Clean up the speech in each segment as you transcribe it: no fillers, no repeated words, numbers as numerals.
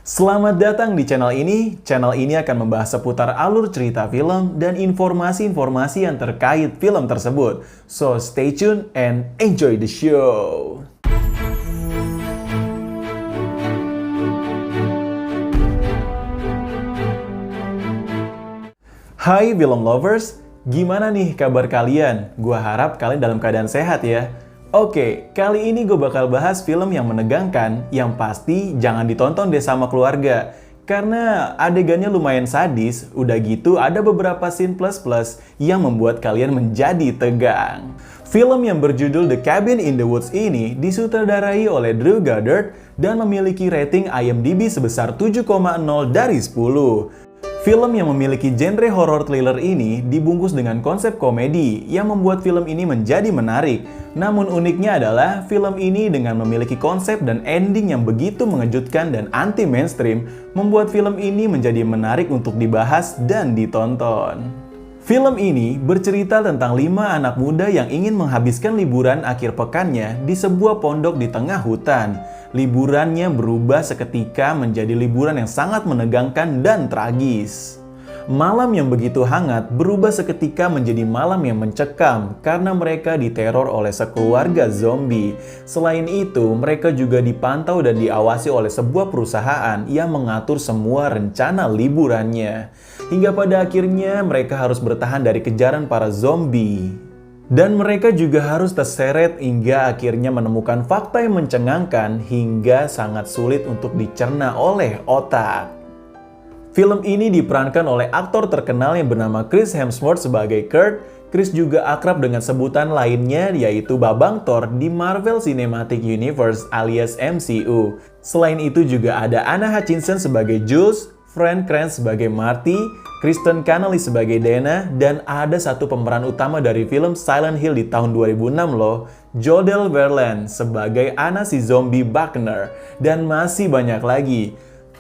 Selamat datang di channel ini. Channel ini akan membahas seputar alur cerita film dan informasi-informasi yang terkait film tersebut. So stay tuned and enjoy the show. Hai film lovers, gimana nih kabar kalian? Gua harap kalian dalam keadaan sehat ya. Oke, kali ini gue bakal bahas film yang menegangkan, yang pasti jangan ditonton deh sama keluarga. Karena adegannya lumayan sadis, udah gitu ada beberapa scene plus-plus yang membuat kalian menjadi tegang. Film yang berjudul The Cabin in the Woods ini disutradarai oleh Drew Goddard dan memiliki rating IMDb sebesar 7,0 dari 10. Film yang memiliki genre horror thriller ini dibungkus dengan konsep komedi yang membuat film ini menjadi menarik. Namun uniknya adalah film ini dengan memiliki konsep dan ending yang begitu mengejutkan dan anti-mainstream membuat film ini menjadi menarik untuk dibahas dan ditonton. Film ini bercerita tentang 5 anak muda yang ingin menghabiskan liburan akhir pekannya di sebuah pondok di tengah hutan. Liburannya berubah seketika menjadi liburan yang sangat menegangkan dan tragis. Malam yang begitu hangat berubah seketika menjadi malam yang mencekam karena mereka diteror oleh sekeluarga zombie. Selain itu, mereka juga dipantau dan diawasi oleh sebuah perusahaan yang mengatur semua rencana liburannya. Hingga pada akhirnya mereka harus bertahan dari kejaran para zombie. Dan mereka juga harus terseret hingga akhirnya menemukan fakta yang mencengangkan hingga sangat sulit untuk dicerna oleh otak. Film ini diperankan oleh aktor terkenal yang bernama Chris Hemsworth sebagai Kurt. Chris juga akrab dengan sebutan lainnya yaitu Babang Thor di Marvel Cinematic Universe alias MCU. Selain itu juga ada Anna Hutchinson sebagai Jules, Fran Kranz sebagai Marty, Kristen Connolly sebagai Dana, dan ada satu pemeran utama dari film Silent Hill di tahun 2006 loh, Jodelle Verlaine sebagai Anna si zombie Buckner, dan masih banyak lagi.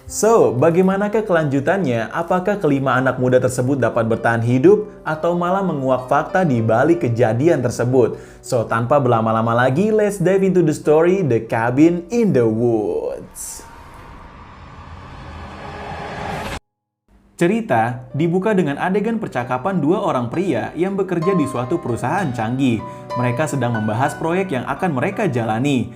So, bagaimanakah kelanjutannya? Apakah kelima anak muda tersebut dapat bertahan hidup atau malah menguak fakta di balik kejadian tersebut? So, tanpa berlama-lama lagi, let's dive into the story The Cabin in the Woods. Cerita dibuka dengan adegan percakapan 2 orang pria yang bekerja di suatu perusahaan canggih. Mereka sedang membahas proyek yang akan mereka jalani.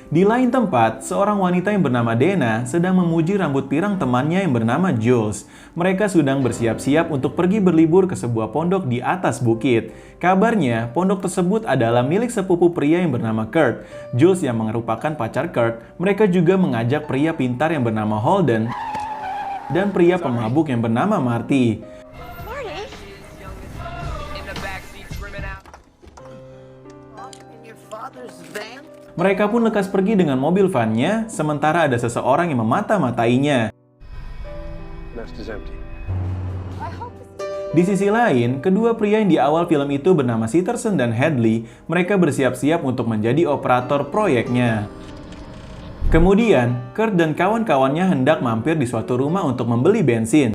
Di lain tempat, seorang wanita yang bernama Dana sedang memuji rambut pirang temannya yang bernama Jules. Mereka sedang bersiap-siap untuk pergi berlibur ke sebuah pondok di atas bukit. Kabarnya, pondok tersebut adalah milik sepupu pria yang bernama Kurt. Jules yang merupakan pacar Kurt, mereka juga mengajak pria pintar yang bernama Holden dan pria pemabuk yang bernama Marty. Mereka pun lekas pergi dengan mobil van-nya, sementara ada seseorang yang memata-matainya. Di sisi lain, kedua pria yang di awal film itu bernama Sitterson dan Hadley, mereka bersiap-siap untuk menjadi operator proyeknya. Kemudian, Kurt dan kawan-kawannya hendak mampir di suatu rumah untuk membeli bensin.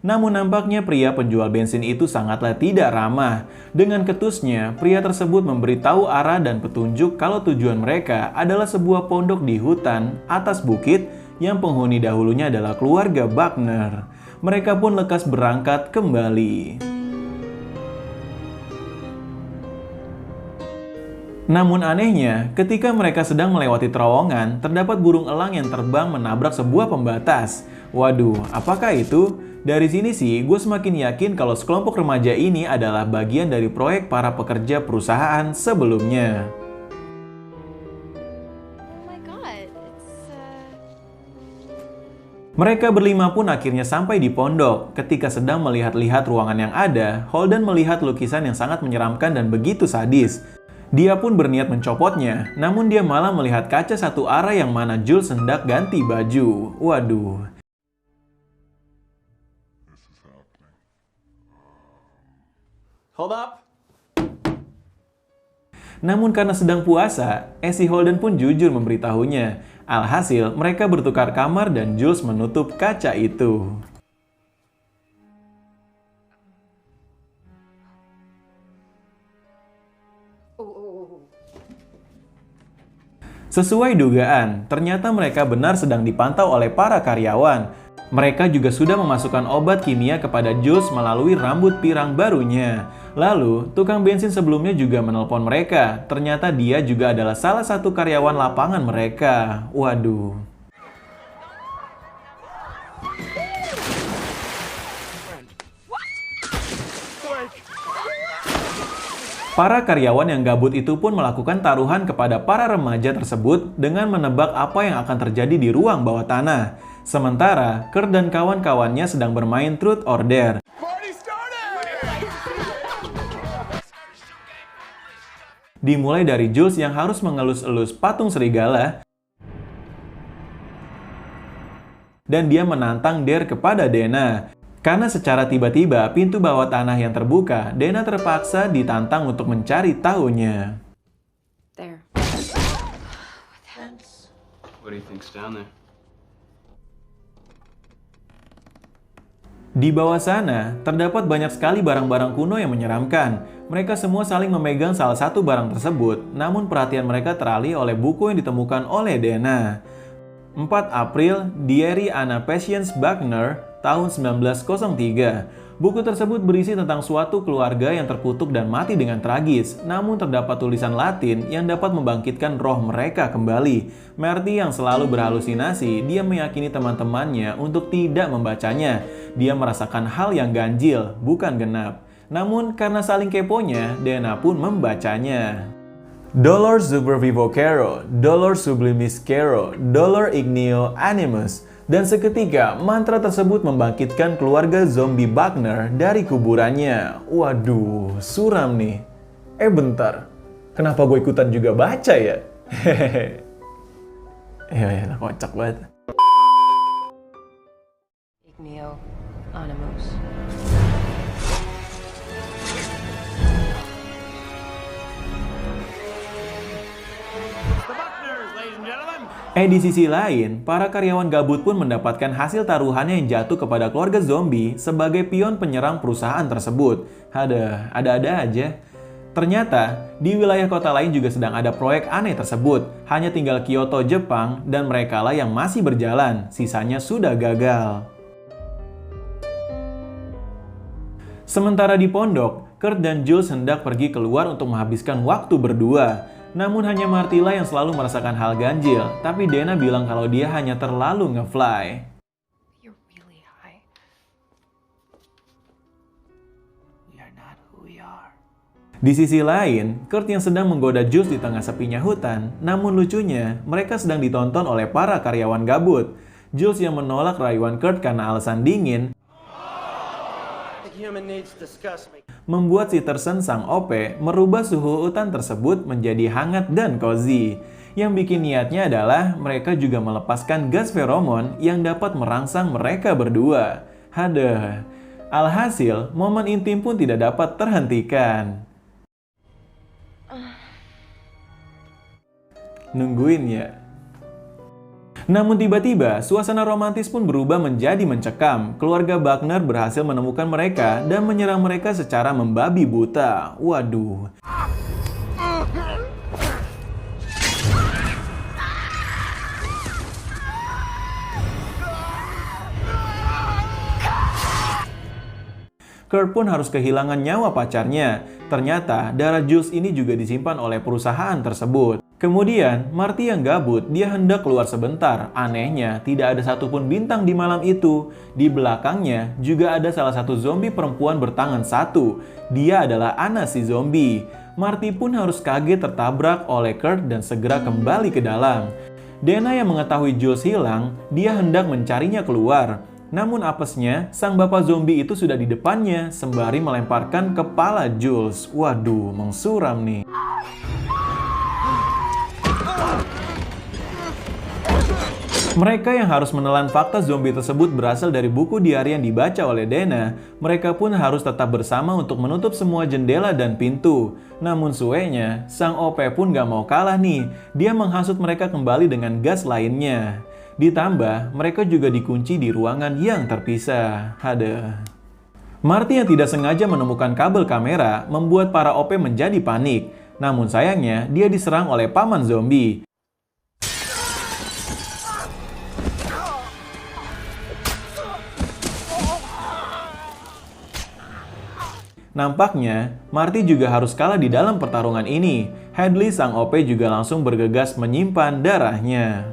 Namun nampaknya pria penjual bensin itu sangatlah tidak ramah. Dengan ketusnya, pria tersebut memberitahu arah dan petunjuk kalau tujuan mereka adalah sebuah pondok di hutan atas bukit yang penghuni dahulunya adalah keluarga Buckner. Mereka pun lekas berangkat kembali. Namun anehnya, ketika mereka sedang melewati terowongan, terdapat burung elang yang terbang menabrak sebuah pembatas. Waduh, apakah itu? Dari sini sih, gue semakin yakin kalau sekelompok remaja ini adalah bagian dari proyek para pekerja perusahaan sebelumnya. Mereka berlima pun akhirnya sampai di pondok. Ketika sedang melihat-lihat ruangan yang ada, Holden melihat lukisan yang sangat menyeramkan dan begitu sadis. Dia pun berniat mencopotnya, namun dia malah melihat kaca satu arah yang mana Jules hendak ganti baju. Waduh. Hold up. Namun karena sedang puasa, si Holden pun jujur memberitahunya. Alhasil, mereka bertukar kamar dan Jules menutup kaca itu. Sesuai dugaan, ternyata mereka benar sedang dipantau oleh para karyawan. Mereka juga sudah memasukkan obat kimia kepada Jules melalui rambut pirang barunya. Lalu, tukang bensin sebelumnya juga menelpon mereka. Ternyata dia juga adalah salah satu karyawan lapangan mereka. Waduh. Para karyawan yang gabut itu pun melakukan taruhan kepada para remaja tersebut dengan menebak apa yang akan terjadi di ruang bawah tanah. Sementara, Kurt dan kawan-kawannya sedang bermain Truth or Dare. Dimulai dari Jules yang harus mengelus-elus patung serigala, dan dia menantang Dare kepada Dana. Karena secara tiba-tiba pintu bawah tanah yang terbuka, Dana terpaksa ditantang untuk mencari tahunya. There. What do you think's down there? Di bawah sana, terdapat banyak sekali barang-barang kuno yang menyeramkan. Mereka semua saling memegang salah satu barang tersebut, namun perhatian mereka teralih oleh buku yang ditemukan oleh Dana. 4 April, Diary Anna Patience Buckner, tahun 1903. Buku tersebut berisi tentang suatu keluarga yang terkutuk dan mati dengan tragis, namun terdapat tulisan Latin yang dapat membangkitkan roh mereka kembali. Marty yang selalu berhalusinasi, dia meyakini teman-temannya untuk tidak membacanya. Dia merasakan hal yang ganjil, bukan genap. Namun karena saling keponya, Dana pun membacanya. Dolor super vivo caro, dolor sublimis caro, dolor igneo animus. Dan seketika, mantra tersebut membangkitkan keluarga zombie Buckner dari kuburannya. Waduh, suram nih. Bentar. Kenapa gue ikutan juga baca ya? Hehehe. Ya, kocak banget. Igneo Animus. Di sisi lain, para karyawan gabut pun mendapatkan hasil taruhannya yang jatuh kepada keluarga zombie sebagai pion penyerang perusahaan tersebut. Ada-ada aja. Ternyata, di wilayah kota lain juga sedang ada proyek aneh tersebut. Hanya tinggal Kyoto, Jepang, dan merekalah yang masih berjalan. Sisanya sudah gagal. Sementara di pondok, Kurt dan Jules hendak pergi keluar untuk menghabiskan waktu berdua. Namun hanya Martilla yang selalu merasakan hal ganjil, tapi Dana bilang kalau dia hanya terlalu nge-fly. You're really high. We are not who we are. Di sisi lain, Kurt yang sedang menggoda Jules di tengah sepinya hutan, namun lucunya, mereka sedang ditonton oleh para karyawan gabut. Jules yang menolak rayuan Kurt karena alasan dingin, membuat si Tersen sang OP merubah suhu hutan tersebut menjadi hangat dan cozy. Yang bikin niatnya adalah mereka juga melepaskan gas feromon yang dapat merangsang mereka berdua. Alhasil, momen intim pun tidak dapat terhentikan. Nungguin ya. Namun tiba-tiba, suasana romantis pun berubah menjadi mencekam. Keluarga Buckner berhasil menemukan mereka dan menyerang mereka secara membabi buta. Waduh. Kurt pun harus kehilangan nyawa pacarnya. Ternyata, darah Jules ini juga disimpan oleh perusahaan tersebut. Kemudian, Marty yang gabut, dia hendak keluar sebentar. Anehnya, tidak ada satupun bintang di malam itu. Di belakangnya, juga ada salah satu zombie perempuan bertangan satu. Dia adalah Anna si zombie. Marty pun harus kaget tertabrak oleh Kurt dan segera kembali ke dalam. Dana yang mengetahui Jules hilang, dia hendak mencarinya keluar. Namun apesnya, sang bapak zombie itu sudah di depannya, sembari melemparkan kepala Jules. Waduh, mengsuram nih. Mereka yang harus menelan fakta zombie tersebut berasal dari buku diari yang dibaca oleh Dana. Mereka pun harus tetap bersama untuk menutup semua jendela dan pintu. Namun suenya, sang OP pun gak mau kalah nih. Dia menghasut mereka kembali dengan gas lainnya. Ditambah, mereka juga dikunci di ruangan yang terpisah. Marty yang tidak sengaja menemukan kabel kamera membuat para OP menjadi panik. Namun sayangnya, dia diserang oleh paman zombie. Nampaknya, Marty juga harus kalah di dalam pertarungan ini. Hadley sang OP juga langsung bergegas menyimpan darahnya.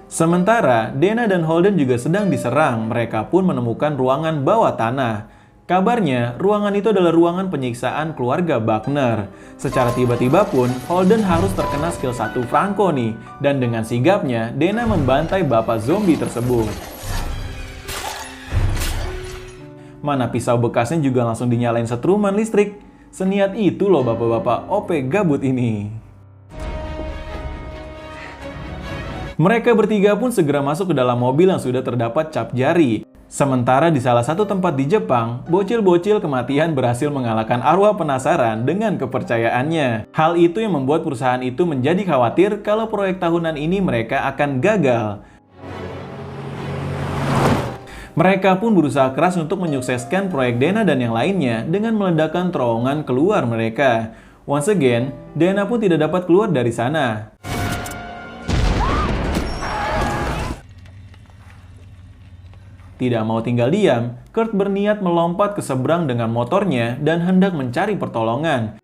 Sementara, Dana dan Holden juga sedang diserang. Mereka pun menemukan ruangan bawah tanah. Kabarnya, ruangan itu adalah ruangan penyiksaan keluarga Buckner. Secara tiba-tiba pun, Holden harus terkena skill 1 Franco nih. Dan dengan sigapnya, Dana membantai bapak zombie tersebut. Mana pisau bekasnya juga langsung dinyalain setruman listrik. Seniat itu loh bapak-bapak OP gabut ini. Mereka bertiga pun segera masuk ke dalam mobil yang sudah terdapat cap jari. Sementara di salah satu tempat di Jepang, bocil-bocil kematian berhasil mengalahkan arwah penasaran dengan kepercayaannya. Hal itu yang membuat perusahaan itu menjadi khawatir kalau proyek tahunan ini mereka akan gagal. Mereka pun berusaha keras untuk menyukseskan proyek Dana dan yang lainnya dengan meledakkan terowongan keluar mereka. Once again, Dana pun tidak dapat keluar dari sana. Tidak mau tinggal diam, Kurt berniat melompat ke seberang dengan motornya dan hendak mencari pertolongan.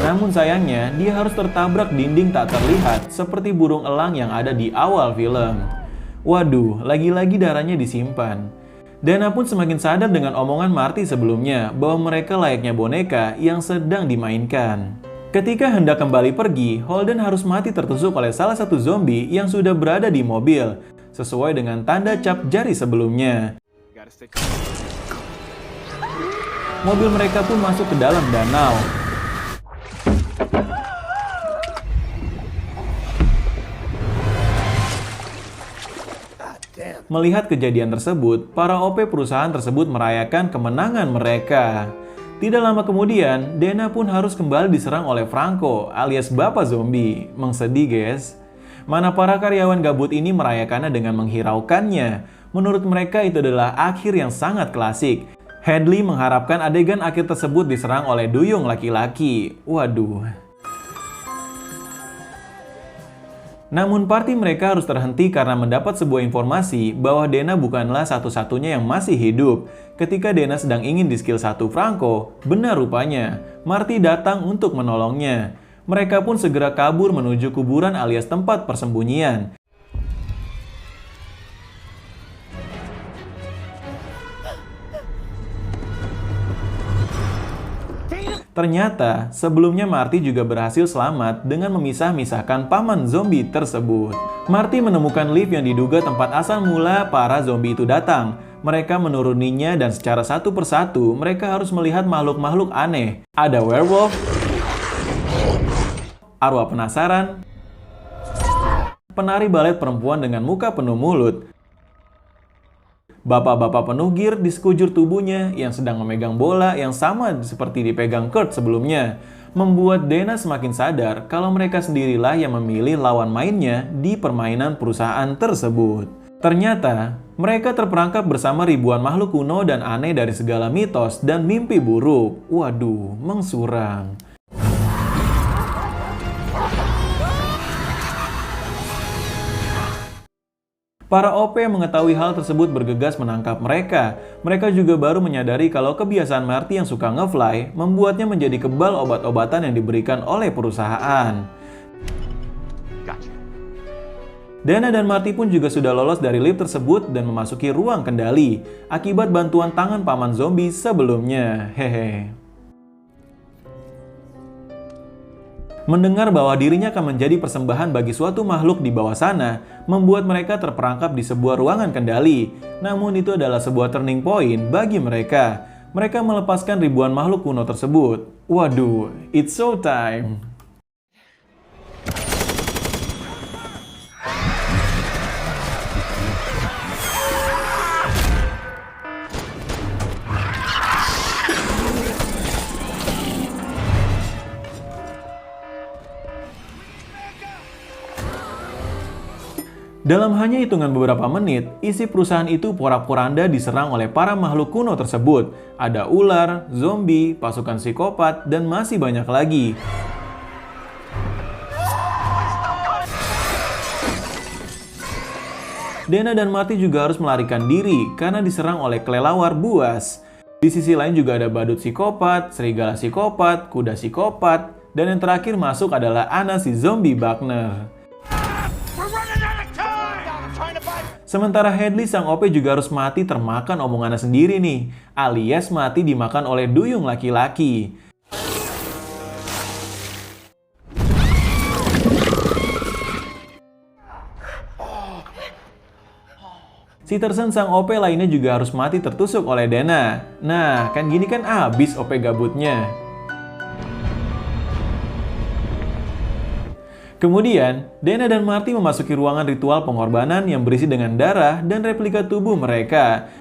Namun sayangnya, dia harus tertabrak dinding tak terlihat seperti burung elang yang ada di awal film. Waduh, lagi-lagi darahnya disimpan. Dana pun semakin sadar dengan omongan Marty sebelumnya bahwa mereka layaknya boneka yang sedang dimainkan. Ketika hendak kembali pergi, Holden harus mati tertusuk oleh salah satu zombie yang sudah berada di mobil, sesuai dengan tanda cap jari sebelumnya. Mobil mereka pun masuk ke dalam danau. Melihat kejadian tersebut, para OP perusahaan tersebut merayakan kemenangan mereka. Tidak lama kemudian, Dana pun harus kembali diserang oleh Franco alias Bapak Zombie. Sedih guys. Mana para karyawan gabut ini merayakannya dengan menghiraukannya. Menurut mereka itu adalah akhir yang sangat klasik. Hadley mengharapkan adegan akhir tersebut diserang oleh duyung laki-laki. Waduh. Namun party mereka harus terhenti karena mendapat sebuah informasi bahwa Dana bukanlah satu-satunya yang masih hidup. Ketika Dana sedang ingin di skill 1 Franco, benar rupanya, Marty datang untuk menolongnya. Mereka pun segera kabur menuju kuburan alias tempat persembunyian. Ternyata, sebelumnya Marty juga berhasil selamat dengan memisah-misahkan paman zombie tersebut. Marty menemukan lift yang diduga tempat asal mula para zombie itu datang. Mereka menuruninya dan secara satu persatu mereka harus melihat makhluk-makhluk aneh. Ada werewolf, arwah penasaran, penari balet perempuan dengan muka penuh mulut, bapak-bapak penuh gir di sekujur tubuhnya yang sedang memegang bola yang sama seperti dipegang Kurt sebelumnya, membuat Dana semakin sadar kalau mereka sendirilah yang memilih lawan mainnya di permainan perusahaan tersebut. Ternyata, mereka terperangkap bersama ribuan makhluk kuno dan aneh dari segala mitos dan mimpi buruk. Waduh, mengsurang. Para OP yang mengetahui hal tersebut bergegas menangkap mereka. Mereka juga baru menyadari kalau kebiasaan Marty yang suka nge-fly membuatnya menjadi kebal obat-obatan yang diberikan oleh perusahaan. Dana dan Marty pun juga sudah lolos dari lift tersebut dan memasuki ruang kendali akibat bantuan tangan paman zombie sebelumnya. Hehe. Mendengar bahwa dirinya akan menjadi persembahan bagi suatu makhluk di bawah sana, membuat mereka terperangkap di sebuah ruangan kendali. Namun itu adalah sebuah turning point bagi mereka. Mereka melepaskan ribuan makhluk kuno tersebut. Waduh, it's show time. Dalam hanya hitungan beberapa menit, isi perusahaan itu porak-poranda diserang oleh para makhluk kuno tersebut. Ada ular, zombie, pasukan psikopat, dan masih banyak lagi. Dana dan Marty juga harus melarikan diri karena diserang oleh kelelawar buas. Di sisi lain juga ada badut psikopat, serigala psikopat, kuda psikopat, dan yang terakhir masuk adalah Anna si zombie Buckner. Sementara Hadley sang OP juga harus mati termakan omongannya sendiri nih, alias mati dimakan oleh duyung laki-laki. Sitterson sang OP lainnya juga harus mati tertusuk oleh Dana. Nah, kan gini kan abis OP gabutnya. Kemudian, Dana dan Marty memasuki ruangan ritual pengorbanan yang berisi dengan darah dan replika tubuh mereka.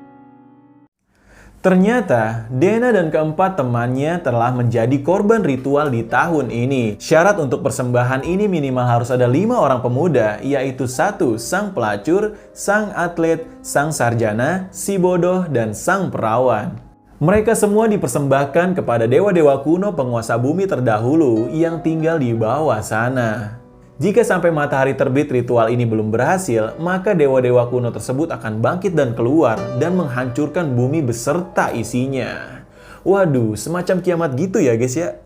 Ternyata, Dana dan keempat temannya telah menjadi korban ritual di tahun ini. Syarat untuk persembahan ini minimal harus ada 5 orang pemuda, yaitu 1 sang pelacur, sang atlet, sang sarjana, si bodoh, dan sang perawan. Mereka semua dipersembahkan kepada dewa-dewa kuno penguasa bumi terdahulu yang tinggal di bawah sana. Jika sampai matahari terbit ritual ini belum berhasil, maka dewa-dewa kuno tersebut akan bangkit dan keluar dan menghancurkan bumi beserta isinya. Waduh, semacam kiamat gitu ya guys ya.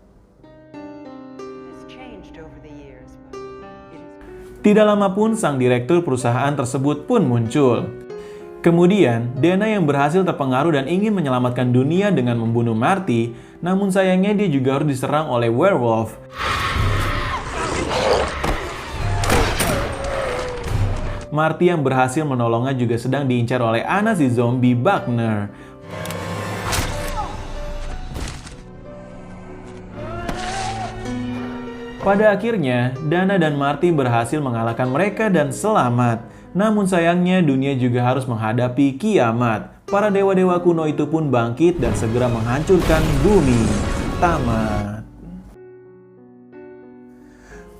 Tidak lama pun sang direktur perusahaan tersebut pun muncul. Kemudian, Dana yang berhasil terpengaruh dan ingin menyelamatkan dunia dengan membunuh Marty, namun sayangnya dia juga harus diserang oleh werewolf. Marty yang berhasil menolongnya juga sedang diincar oleh Anna si zombie Buckner. Pada akhirnya, Dana dan Marty berhasil mengalahkan mereka dan selamat. Namun sayangnya dunia juga harus menghadapi kiamat. Para dewa-dewa kuno itu pun bangkit dan segera menghancurkan bumi. Tamat.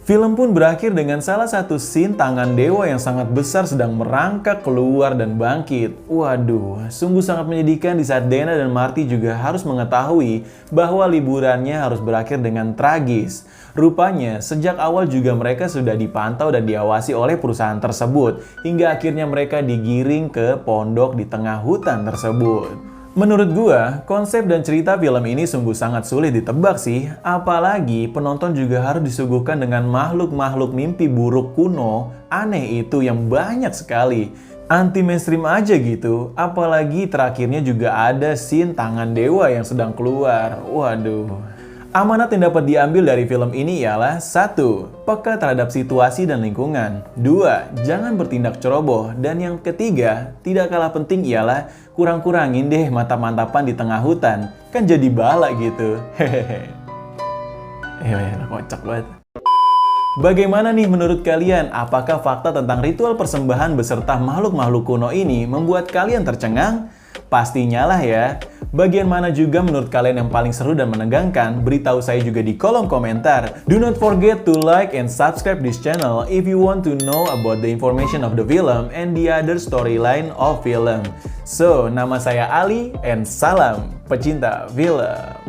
Film pun berakhir dengan salah satu scene tangan dewa yang sangat besar sedang merangkak keluar dan bangkit. Waduh, sungguh sangat menyedihkan di saat Dana dan Marty juga harus mengetahui bahwa liburannya harus berakhir dengan tragis. Rupanya, sejak awal juga mereka sudah dipantau dan diawasi oleh perusahaan tersebut, hingga akhirnya mereka digiring ke pondok di tengah hutan tersebut. Menurut gua, konsep dan cerita film ini sungguh sangat sulit ditebak sih. Apalagi penonton juga harus disuguhkan dengan makhluk-makhluk mimpi buruk kuno, aneh itu yang banyak sekali. Anti mainstream aja gitu, apalagi terakhirnya juga ada scene tangan dewa yang sedang keluar. Waduh. Amanat yang dapat diambil dari film ini ialah 1. Peka terhadap situasi dan lingkungan. 2. Jangan bertindak ceroboh. Dan yang ketiga, tidak kalah penting ialah kurang-kurangin deh mantap-mantapan di tengah hutan. Kan jadi bala gitu. Hehehe. Kocak banget. Bagaimana nih menurut kalian? Apakah fakta tentang ritual persembahan beserta makhluk-makhluk kuno ini membuat kalian tercengang? Pastinya lah ya. Bagian mana juga menurut kalian yang paling seru dan menegangkan? Beritahu saya juga di kolom komentar. Do not forget to like and subscribe this channel if you want to know about the information of the film and the other storyline of film. So, nama saya Ali and salam pecinta film.